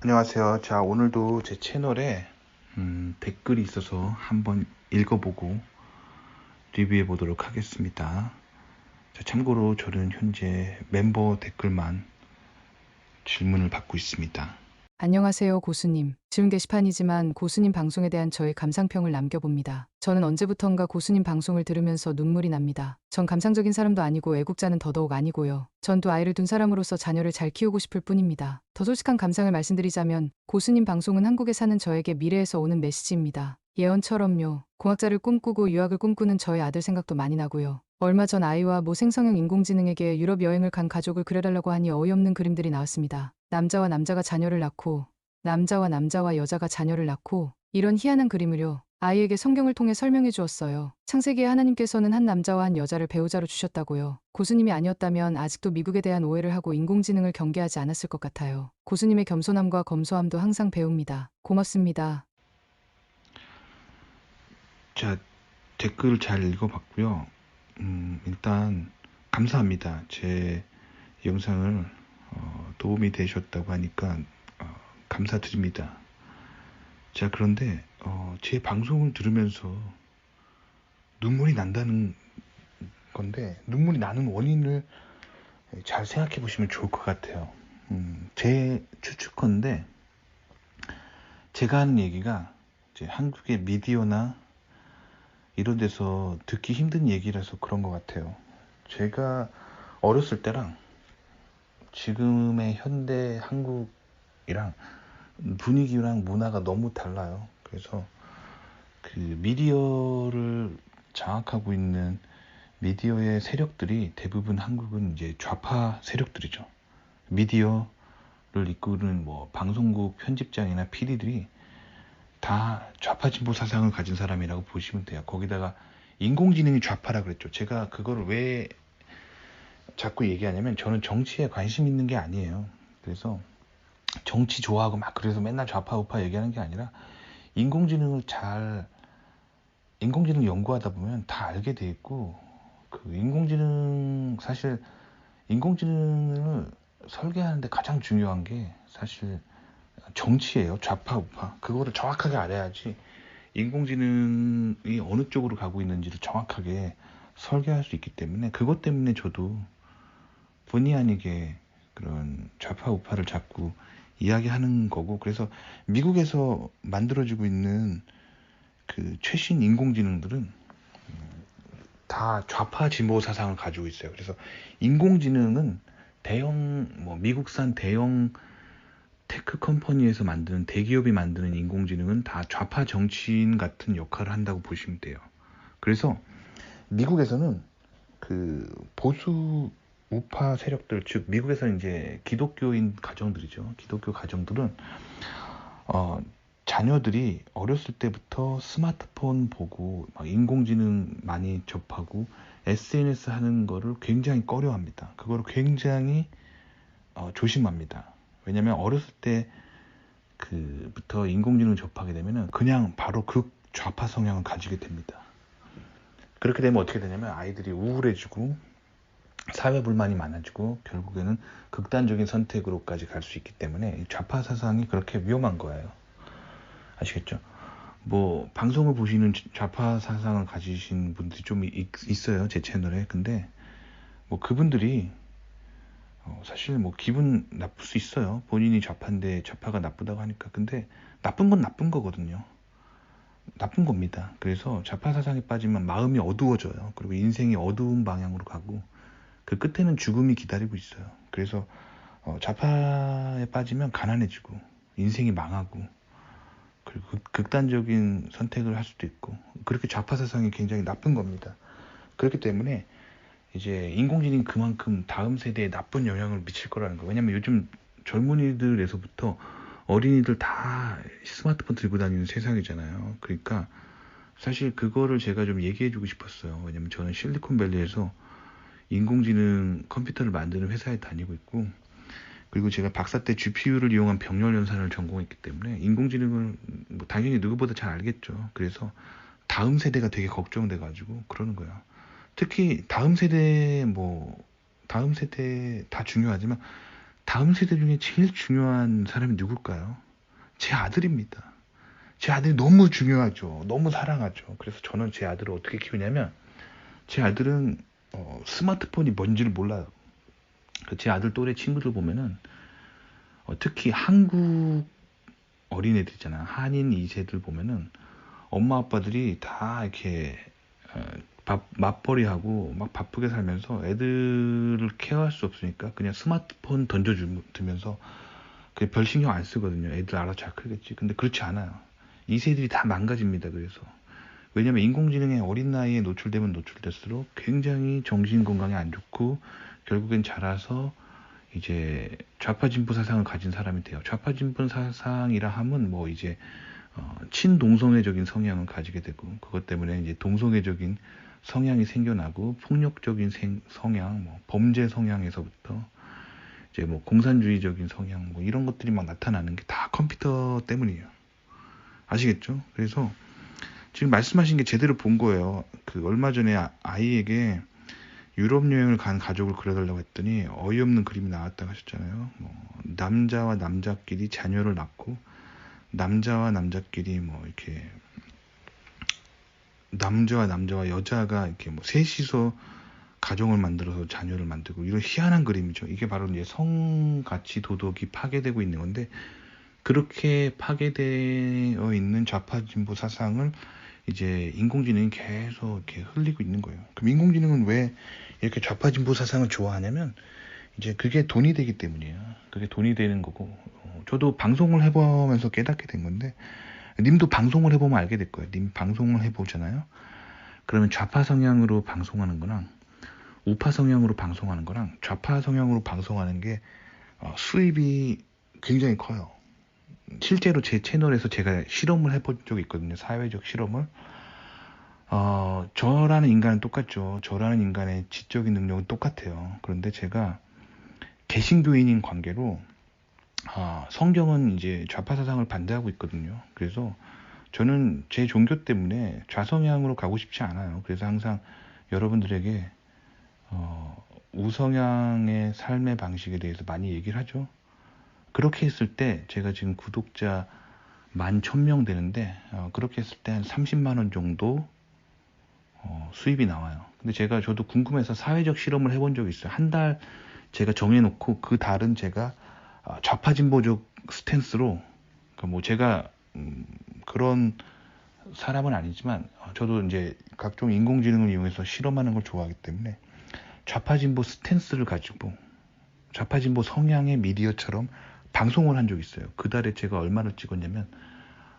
안녕하세요. 자, 오늘도 제 채널에 댓글이 있어서 한번 읽어보고 리뷰해 보도록 하겠습니다. 자, 참고로 저는 현재 멤버 댓글만 질문을 받고 있습니다. 안녕하세요, 고수님. 지금 게시판이지만 고수님 방송에 대한 저의 감상평을 남겨봅니다. 저는 언제부턴가 고수님 방송을 들으면서 눈물이 납니다. 전 감상적인 사람도 아니고 애국자는 더더욱 아니고요. 전 또 아이를 둔 사람으로서 자녀를 잘 키우고 싶을 뿐입니다. 더 솔직한 감상을 말씀드리자면 고수님 방송은 한국에 사는 저에게 미래에서 오는 메시지입니다. 예언처럼요. 공학자를 꿈꾸고 유학을 꿈꾸는 저의 아들 생각도 많이 나고요. 얼마 전 아이와 모 생성형 인공지능에게 유럽 여행을 간 가족을 그려달라고 하니 어이없는 그림들이 나왔습니다. 남자와 남자가 자녀를 낳고 남자와 남자와 여자가 자녀를 낳고 이런 희한한 그림을요. 아이에게 성경을 통해 설명해 주었어요. 창세기에 하나님께서는 한 남자와 한 여자를 배우자로 주셨다고요. 고수님이 아니었다면 아직도 미국에 대한 오해를 하고 인공지능을 경계하지 않았을 것 같아요. 고수님의 겸손함과 검소함도 항상 배웁니다. 고맙습니다. 자, 댓글 잘 읽어봤고요. 일단 감사합니다. 제 영상을 도움이 되셨다고 하니까 감사드립니다. 자, 그런데 제 방송을 들으면서 눈물이 난다는 건데, 눈물이 나는 원인을 잘 생각해 보시면 좋을 것 같아요. 제 추측컨대 제가 하는 얘기가 이제 한국의 미디어나 이런 데서 듣기 힘든 얘기라서 그런 것 같아요. 제가 어렸을 때랑 지금의 현대 한국이랑 분위기랑 문화가 너무 달라요. 그래서 그 미디어를 장악하고 있는 미디어의 세력들이 대부분 한국은 이제 좌파 세력들이죠. 미디어를 이끄는 뭐 방송국 편집장이나 PD들이 다 좌파 진보 사상을 가진 사람이라고 보시면 돼요. 거기다가 인공지능이 좌파라 그랬죠. 제가 그거를 왜 자꾸 얘기하냐면 저는 정치에 관심 있는 게 아니에요. 그래서 정치 좋아하고 막 그래서 맨날 좌파 우파 얘기하는 게 아니라 인공지능을 잘 인공지능 연구하다 보면 다 알게 돼 있고, 그 인공지능 사실 인공지능을 설계하는데 가장 중요한 게 사실 정치예요. 좌파 우파 그거를 정확하게 알아야지 인공지능이 어느 쪽으로 가고 있는지를 정확하게 설계할 수 있기 때문에, 그것 때문에 저도 본의 아니게 그런 좌파 우파를 자꾸 이야기하는 거고, 그래서 미국에서 만들어지고 있는 그 최신 인공지능들은 다 좌파 진보 사상을 가지고 있어요. 그래서 인공지능은 대형 뭐 미국산 대형 테크 컴퍼니에서 만드는, 대기업이 만드는 인공지능은 다 좌파 정치인 같은 역할을 한다고 보시면 돼요. 그래서 미국에서는 그 보수 우파 세력들, 즉 미국에서는 이제 기독교인 가정들이죠. 기독교 가정들은 어, 자녀들이 어렸을 때부터 스마트폰 보고 막 인공지능 많이 접하고 SNS 하는 거를 굉장히 꺼려합니다. 그거를 굉장히 조심합니다. 왜냐면 어렸을 때 그부터 인공지능 접하게 되면은 그냥 바로 극 좌파 성향을 가지게 됩니다. 그렇게 되면 어떻게 되냐면 아이들이 우울해지고 사회 불만이 많아지고 결국에는 극단적인 선택으로까지 갈 수 있기 때문에 좌파 사상이 그렇게 위험한 거예요. 아시겠죠? 뭐 방송을 보시는 좌파 사상을 가지신 분들이 좀 있어요, 제 채널에. 근데 뭐 그분들이 사실 뭐 기분 나쁠 수 있어요. 본인이 좌파인데 좌파가 나쁘다고 하니까. 근데 나쁜 건 나쁜 거거든요. 나쁜 겁니다. 그래서 좌파 사상에 빠지면 마음이 어두워져요. 그리고 인생이 어두운 방향으로 가고 그 끝에는 죽음이 기다리고 있어요. 그래서 좌파에 빠지면 가난해지고 인생이 망하고, 그리고 극단적인 선택을 할 수도 있고, 그렇게 좌파 사상이 굉장히 나쁜 겁니다. 그렇기 때문에 이제 인공지능이 그만큼 다음 세대에 나쁜 영향을 미칠 거라는 거예요. 왜냐면 요즘 젊은이들에서부터 어린이들 다 스마트폰 들고 다니는 세상이잖아요. 그러니까 사실 그거를 제가 좀 얘기해 주고 싶었어요. 왜냐면 저는 실리콘밸리에서 인공지능 컴퓨터를 만드는 회사에 다니고 있고, 그리고 제가 박사 때 GPU를 이용한 병렬 연산을 전공했기 때문에 인공지능을 뭐 당연히 누구보다 잘 알겠죠. 그래서 다음 세대가 되게 걱정돼 가지고 그러는 거야. 특히 다음 세대 다 중요하지만 다음 세대 중에 제일 중요한 사람이 누굴까요? 제 아들입니다. 제 아들이 너무 중요하죠. 너무 사랑하죠. 그래서 저는 제 아들을 어떻게 키우냐면, 제 아들은 스마트폰이 뭔지를 몰라요. 제 아들 또래 친구들 보면은 특히 한국 어린애들 있잖아. 한인 2세들 보면은 엄마 아빠들이 다 이렇게 맞벌이하고 막 바쁘게 살면서 애들을 케어할 수 없으니까 그냥 스마트폰 던져주면서 별 신경 안 쓰거든요. 애들 알아서 잘 크겠지. 근데 그렇지 않아요. 2세들이 다 망가집니다. 그래서 왜냐면 인공지능에 어린 나이에 노출되면 노출될수록 굉장히 정신 건강에 안 좋고 결국엔 자라서 이제 좌파 진보 사상을 가진 사람이 돼요. 좌파 진보 사상이라 하면 뭐 이제 친동성애적인 성향을 가지게 되고 그것 때문에 이제 동성애적인 성향이 생겨나고 폭력적인 성향, 뭐 범죄 성향에서부터 이제 뭐 공산주의적인 성향 뭐 이런 것들이 막 나타나는 게 다 컴퓨터 때문이에요. 아시겠죠? 그래서 지금 말씀하신 게 제대로 본 거예요. 얼마 전에 아이에게 유럽 여행을 간 가족을 그려달라고 했더니 어이없는 그림이 나왔다고 하셨잖아요. 뭐 남자와 남자끼리 자녀를 낳고 남자와 남자끼리 뭐 이렇게 남자와 여자가 이렇게 뭐 셋이서 가정을 만들어서 자녀를 만들고 이런 희한한 그림이죠. 이게 바로 이제 성가치 도덕이 파괴되고 있는 건데 그렇게 파괴되어 있는 좌파 진보 사상을 이제 인공지능이 계속 이렇게 흘리고 있는 거예요. 그럼 인공지능은 왜 이렇게 좌파 진보 사상을 좋아하냐면 이제 그게 돈이 되기 때문이에요. 그게 돈이 되는 거고 저도 방송을 해보면서 깨닫게 된 건데 님도 방송을 해보면 알게 될 거예요. 님 방송을 해보잖아요. 그러면 좌파 성향으로 방송하는 거랑 우파 성향으로 방송하는 거랑 좌파 성향으로 방송하는 게 수입이 굉장히 커요. 실제로 제 채널에서 제가 실험을 해본 적이 있거든요. 사회적 실험을. 저라는 인간은 똑같죠. 저라는 인간의 지적인 능력은 똑같아요. 그런데 제가 개신교인인 관계로 성경은 이제 좌파 사상을 반대하고 있거든요. 그래서 저는 제 종교 때문에 좌성향으로 가고 싶지 않아요. 그래서 항상 여러분들에게 우성향의 삶의 방식에 대해서 많이 얘기를 하죠. 그렇게 했을 때 제가 지금 구독자 11,000명 되는데 그렇게 했을 때 한 30만 원 정도 수입이 나와요. 근데 저도 궁금해서 사회적 실험을 해본 적이 있어요. 한 달 제가 정해놓고 그 달은 제가 좌파 진보적 스탠스로 그러니까 뭐 제가 그런 사람은 아니지만 저도 이제 각종 인공지능을 이용해서 실험하는 걸 좋아하기 때문에 좌파 진보 스탠스를 가지고 좌파 진보 성향의 미디어처럼 방송을 한 적이 있어요. 그 달에 제가 얼마를 찍었냐면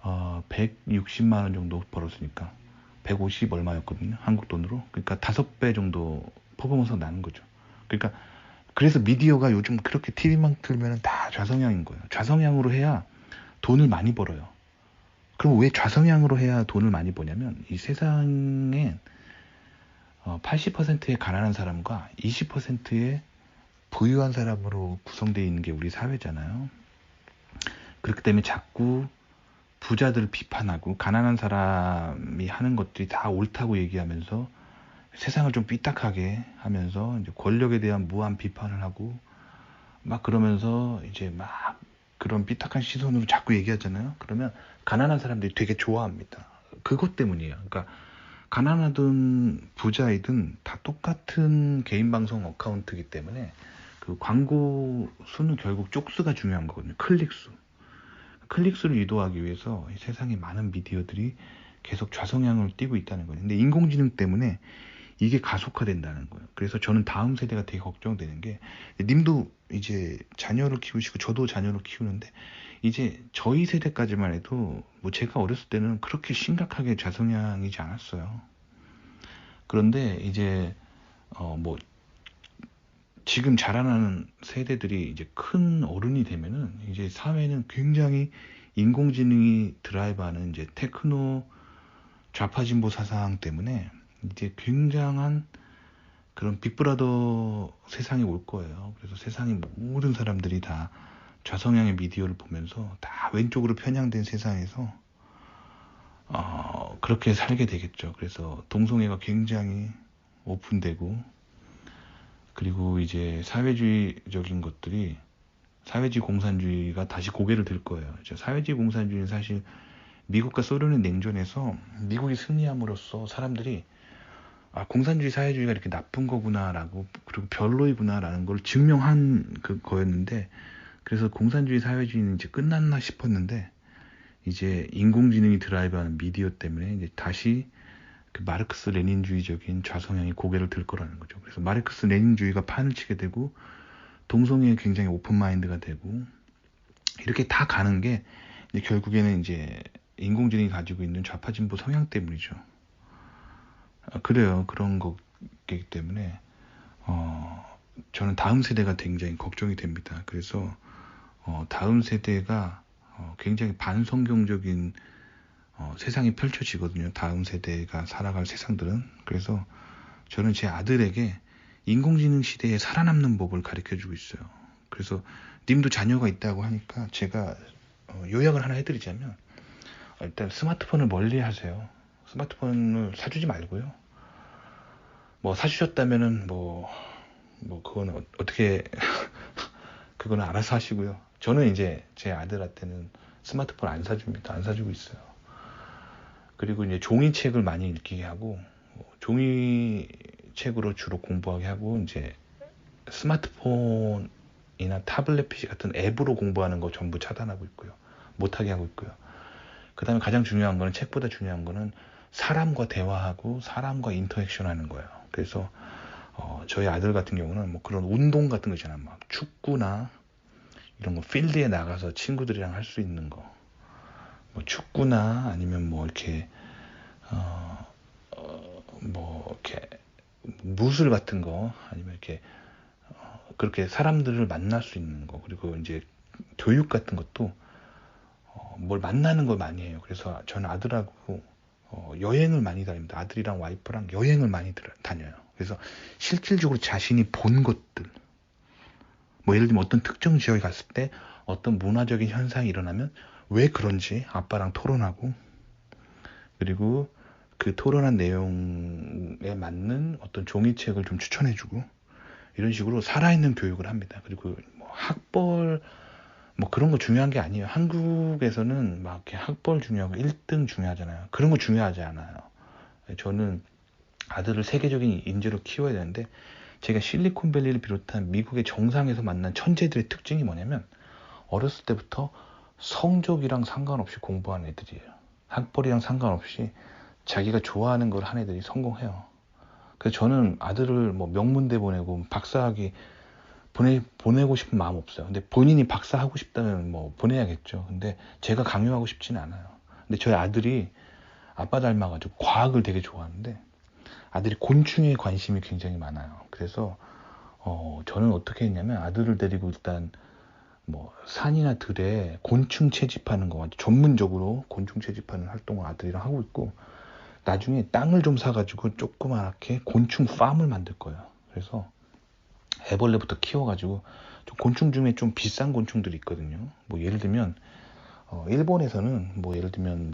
160만 원 정도 벌었으니까 150 얼마였거든요. 한국 돈으로. 그러니까 5배 정도 퍼포먼스가 나는 거죠. 그러니까 그래서 미디어가 요즘 그렇게 TV만 틀면 다 좌성향인 거예요. 좌성향으로 해야 돈을 많이 벌어요. 그럼 왜 좌성향으로 해야 돈을 많이 버냐면 이 세상에 80%의 가난한 사람과 20%의 부유한 사람으로 구성되어 있는 게 우리 사회잖아요. 그렇기 때문에 자꾸 부자들을 비판하고 가난한 사람이 하는 것들이 다 옳다고 얘기하면서 세상을 좀 삐딱하게 하면서 이제 권력에 대한 무한 비판을 하고 막 그러면서 이제 막 그런 삐딱한 시선으로 자꾸 얘기하잖아요. 그러면 가난한 사람들이 되게 좋아합니다. 그것 때문이에요. 그러니까 가난하든 부자이든 다 똑같은 개인 방송 어카운트이기 때문에 그 광고 수는 결국 쪽수가 중요한 거거든요. 클릭수를 유도하기 위해서 세상에 많은 미디어들이 계속 좌성향을 띠고 있다는 거예요. 근데 인공지능 때문에 이게 가속화된다는 거예요. 그래서 저는 다음 세대가 되게 걱정되는 게 님도 이제 자녀를 키우시고 저도 자녀를 키우는데 이제 저희 세대까지만 해도 뭐 제가 어렸을 때는 그렇게 심각하게 좌성향이지 않았어요. 그런데 이제 뭐 지금 자라나는 세대들이 이제 큰 어른이 되면은 이제 사회는 굉장히 인공지능이 드라이브하는 이제 테크노 좌파 진보 사상 때문에 이제 굉장한 그런 빅브라더 세상이 올 거예요. 그래서 세상의 모든 사람들이 다 좌성향의 미디어를 보면서 다 왼쪽으로 편향된 세상에서 그렇게 살게 되겠죠. 그래서 동성애가 굉장히 오픈되고 그리고 이제 사회주의적인 것들이 사회주의 공산주의가 다시 고개를 들 거예요. 사회주의 공산주의는 사실 미국과 소련의 냉전에서 미국이 승리함으로써 사람들이 공산주의 사회주의가 이렇게 나쁜 거구나라고, 그리고 별로이구나라는 걸 증명한 거였는데, 그래서 공산주의 사회주의는 이제 끝났나 싶었는데, 이제 인공지능이 드라이브하는 미디어 때문에 이제 다시 그 마르크스 레닌주의적인 좌성향이 고개를 들 거라는 거죠. 그래서 마르크스 레닌주의가 판을 치게 되고, 동성애에 굉장히 오픈 마인드가 되고, 이렇게 다 가는 게 이제 결국에는 이제 인공지능이 가지고 있는 좌파 진보 성향 때문이죠. 그래요. 그런 거기 때문에 저는 다음 세대가 굉장히 걱정이 됩니다. 그래서 다음 세대가 굉장히 반성경적인 세상이 펼쳐지거든요. 다음 세대가 살아갈 세상들은. 그래서 저는 제 아들에게 인공지능 시대에 살아남는 법을 가르쳐주고 있어요. 그래서 님도 자녀가 있다고 하니까 제가 요약을 하나 해드리자면, 일단 스마트폰을 멀리 하세요. 스마트폰을 사주지 말고요. 뭐 사주셨다면은 그거는 어떻게 그거는 알아서 하시고요. 저는 이제 제 아들한테는 스마트폰 안 사줍니다. 안 사주고 있어요. 그리고 이제 종이책을 많이 읽게 하고, 종이책으로 주로 공부하게 하고, 이제 스마트폰이나 타블렛 PC 같은 앱으로 공부하는 거 전부 차단하고 있고요. 못하게 하고 있고요. 그 다음에 가장 중요한 거는, 책보다 중요한 거는 사람과 대화하고 사람과 인터액션 하는 거예요. 그래서 저희 아들 같은 경우는 뭐 그런 운동 같은 거 있잖아요. 막 축구나 이런 거 필드에 나가서 친구들이랑 할 수 있는 거, 뭐 축구나 아니면 뭐 이렇게 이렇게 무술 같은 거, 아니면 이렇게 그렇게 사람들을 만날 수 있는 거, 그리고 이제 교육 같은 것도 뭘 만나는 걸 많이 해요. 그래서 저는 아들하고 여행을 많이 다닙니다. 아들이랑 와이프랑 여행을 많이 다녀요. 그래서 실질적으로 자신이 본 것들, 뭐 예를 들면 어떤 특정 지역에 갔을 때 어떤 문화적인 현상이 일어나면 왜 그런지 아빠랑 토론하고, 그리고 그 토론한 내용에 맞는 어떤 종이책을 좀 추천해주고, 이런 식으로 살아있는 교육을 합니다. 그리고 뭐 학벌 뭐 그런 거 중요한 게 아니에요. 한국에서는 막 이렇게 학벌 중요하고 1등 중요하잖아요. 그런 거 중요하지 않아요. 저는 아들을 세계적인 인재로 키워야 되는데, 제가 실리콘밸리를 비롯한 미국의 정상에서 만난 천재들의 특징이 뭐냐면, 어렸을 때부터 성적이랑 상관없이 공부한 애들이에요. 학벌이랑 상관없이 자기가 좋아하는 걸 한 애들이 성공해요. 그래서 저는 아들을 뭐 명문대 보내고 박사학위 보내고 싶은 마음 없어요. 근데 본인이 박사하고 싶다면 뭐 보내야겠죠. 근데 제가 강요하고 싶지는 않아요. 근데 저희 아들이 아빠 닮아가지고 과학을 되게 좋아하는데, 아들이 곤충에 관심이 굉장히 많아요. 그래서 저는 어떻게 했냐면, 아들을 데리고 일단 뭐 산이나 들에 곤충 채집하는 거, 전문적으로 곤충 채집하는 활동을 아들이랑 하고 있고, 나중에 땅을 좀 사가지고 조그맣게 곤충 팜을 만들 거예요. 그래서 애벌레부터 키워가지고, 좀 곤충 중에 좀 비싼 곤충들이 있거든요. 뭐 예를 들면 일본에서는 뭐 예를 들면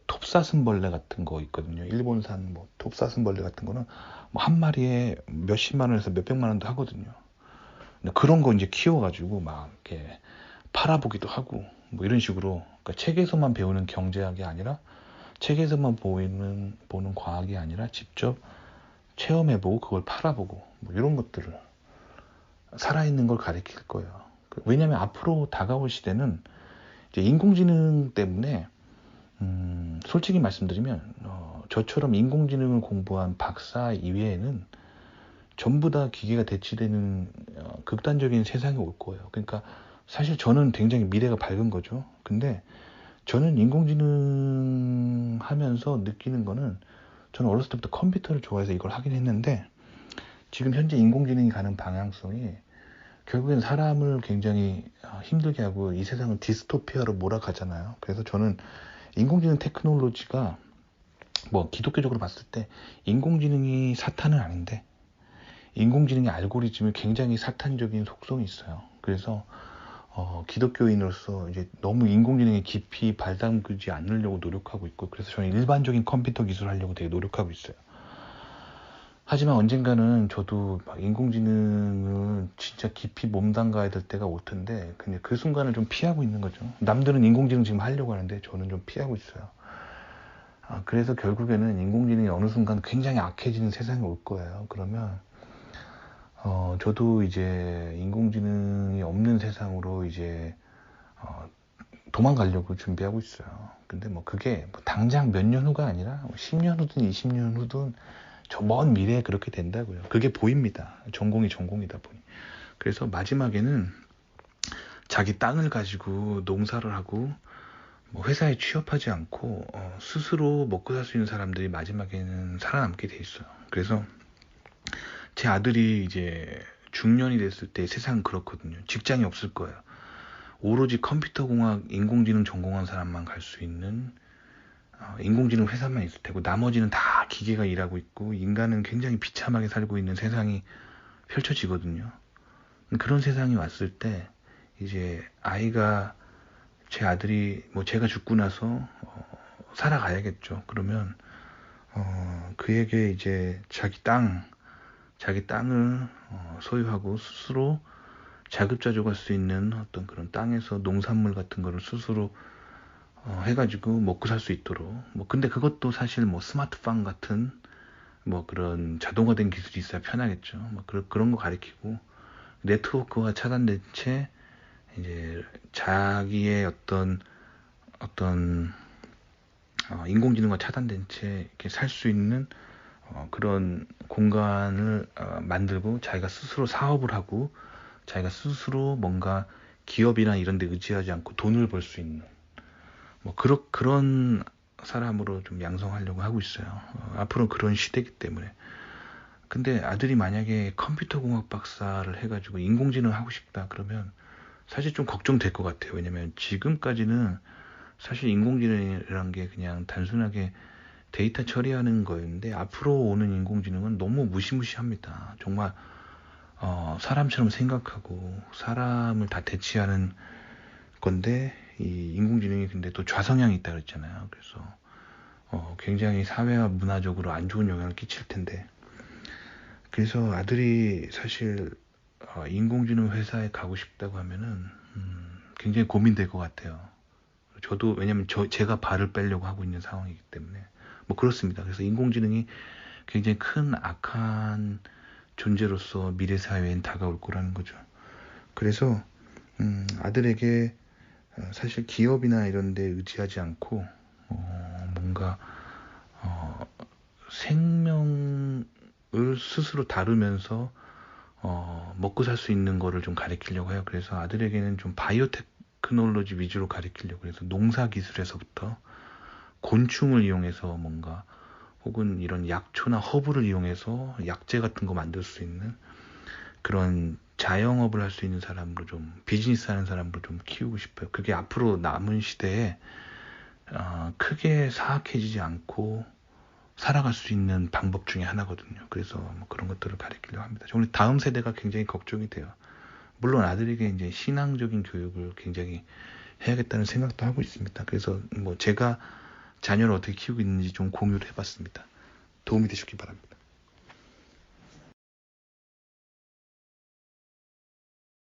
톱사슴벌레 같은 거 있거든요. 일본산 뭐 톱사슴벌레 같은 거는 뭐 한 마리에 몇십만 원에서 몇백만 원도 하거든요. 근데 그런 거 이제 키워가지고 막 이렇게 팔아보기도 하고, 뭐 이런 식으로, 그러니까 책에서만 배우는 경제학이 아니라, 책에서만 보는 과학이 아니라 직접 체험해보고 그걸 팔아보고, 뭐 이런 것들을, 살아있는 걸 가르칠 거예요. 왜냐하면 앞으로 다가올 시대는 이제 인공지능 때문에, 솔직히 말씀드리면 저처럼 인공지능을 공부한 박사 이외에는 전부 다 기계가 대체되는 극단적인 세상이 올 거예요. 그러니까 사실 저는 굉장히 미래가 밝은 거죠. 근데 저는 인공지능 하면서 느끼는 거는, 저는 어렸을 때부터 컴퓨터를 좋아해서 이걸 하긴 했는데, 지금 현재 인공지능이 가는 방향성이 결국엔 사람을 굉장히 힘들게 하고 이 세상을 디스토피아로 몰아가잖아요. 그래서 저는 인공지능 테크놀로지가, 뭐 기독교적으로 봤을 때 인공지능이 사탄은 아닌데, 인공지능의 알고리즘이 굉장히 사탄적인 속성이 있어요. 그래서 기독교인으로서 이제 너무 인공지능에 깊이 발담그지 않으려고 노력하고 있고, 그래서 저는 일반적인 컴퓨터 기술을 하려고 되게 노력하고 있어요. 하지만 언젠가는 저도 막 인공지능을 진짜 깊이 몸담가야 될 때가 올 텐데 그냥 그 순간을 좀 피하고 있는 거죠. 남들은 인공지능 지금 하려고 하는데 저는 좀 피하고 있어요. 그래서 결국에는 인공지능이 어느 순간 굉장히 악해지는 세상이 올 거예요. 그러면 저도 이제 인공지능이 없는 세상으로 이제 도망가려고 준비하고 있어요. 근데 뭐 그게 뭐 당장 몇 년 후가 아니라 10년 후든 20년 후든 저 먼 미래에 그렇게 된다고요. 그게 보입니다. 전공이 전공이다 보니. 그래서 마지막에는 자기 땅을 가지고 농사를 하고 뭐 회사에 취업하지 않고 스스로 먹고 살 수 있는 사람들이 마지막에는 살아남게 돼 있어요. 그래서 제 아들이 이제 중년이 됐을 때 세상은 그렇거든요. 직장이 없을 거예요. 오로지 컴퓨터공학, 인공지능 전공한 사람만 갈 수 있는 인공지능 회사만 있을 테고 나머지는 다 기계가 일하고 있고 인간은 굉장히 비참하게 살고 있는 세상이 펼쳐지거든요. 그런 세상이 왔을 때 이제 제 아들이 뭐 제가 죽고 나서 살아가야겠죠. 그러면 그에게 이제 자기 땅을 소유하고 스스로 자급자족할 수 있는 어떤 그런 땅에서 농산물 같은 거를 스스로 해가지고 먹고 살 수 있도록 뭐 근데 그것도 사실 뭐 스마트팜 같은 뭐 그런 자동화된 기술이 있어야 편하겠죠. 뭐 그런 거 가리키고 네트워크가 차단된 채 이제 자기의 어떤 인공지능과 차단된 채 이렇게 살 수 있는 그런 공간을 만들고 자기가 스스로 사업을 하고 자기가 스스로 뭔가 기업이나 이런 데 의지하지 않고 돈을 벌 수 있는 뭐 그런 사람으로 좀 양성하려고 하고 있어요. 앞으로는 그런 시대이기 때문에. 근데 아들이 만약에 컴퓨터공학 박사를 해가지고 인공지능 하고 싶다 그러면 사실 좀 걱정될 것 같아요. 왜냐면 지금까지는 사실 인공지능이라는 게 그냥 단순하게 데이터 처리하는 거였는데 앞으로 오는 인공지능은 너무 무시무시합니다. 정말 사람처럼 생각하고 사람을 다 대체하는 건데 이 인공지능이 근데 또 좌성향이 있다 그랬잖아요. 그래서 굉장히 사회와 문화적으로 안 좋은 영향을 끼칠 텐데 그래서 아들이 사실 인공지능 회사에 가고 싶다고 하면은 굉장히 고민될 것 같아요. 저도 왜냐면 제가 발을 빼려고 하고 있는 상황이기 때문에 뭐 그렇습니다. 그래서 인공지능이 굉장히 큰 악한 존재로서 미래 사회엔 다가올 거라는 거죠. 그래서 아들에게 사실 기업이나 이런 데 의지하지 않고 뭔가 생명을 스스로 다루면서 먹고 살 수 있는 거를 좀 가르치려고 해요. 그래서 아들에게는 좀 바이오테크놀로지 위주로 가르치려고 해서 농사 기술에서부터 곤충을 이용해서 뭔가 혹은 이런 약초나 허브를 이용해서 약재 같은 거 만들 수 있는 그런 자영업을 할 수 있는 사람으로 좀 비즈니스 하는 사람으로 좀 키우고 싶어요. 그게 앞으로 남은 시대에 크게 사악해지지 않고 살아갈 수 있는 방법 중에 하나거든요. 그래서 뭐 그런 것들을 가르치려고 합니다. 우리 다음 세대가 굉장히 걱정이 돼요. 물론 아들에게 이제 신앙적인 교육을 굉장히 해야겠다는 생각도 하고 있습니다. 그래서 뭐 제가 자녀를 어떻게 키우고 있는지 좀 공유를 해봤습니다. 도움이 되셨기 바랍니다.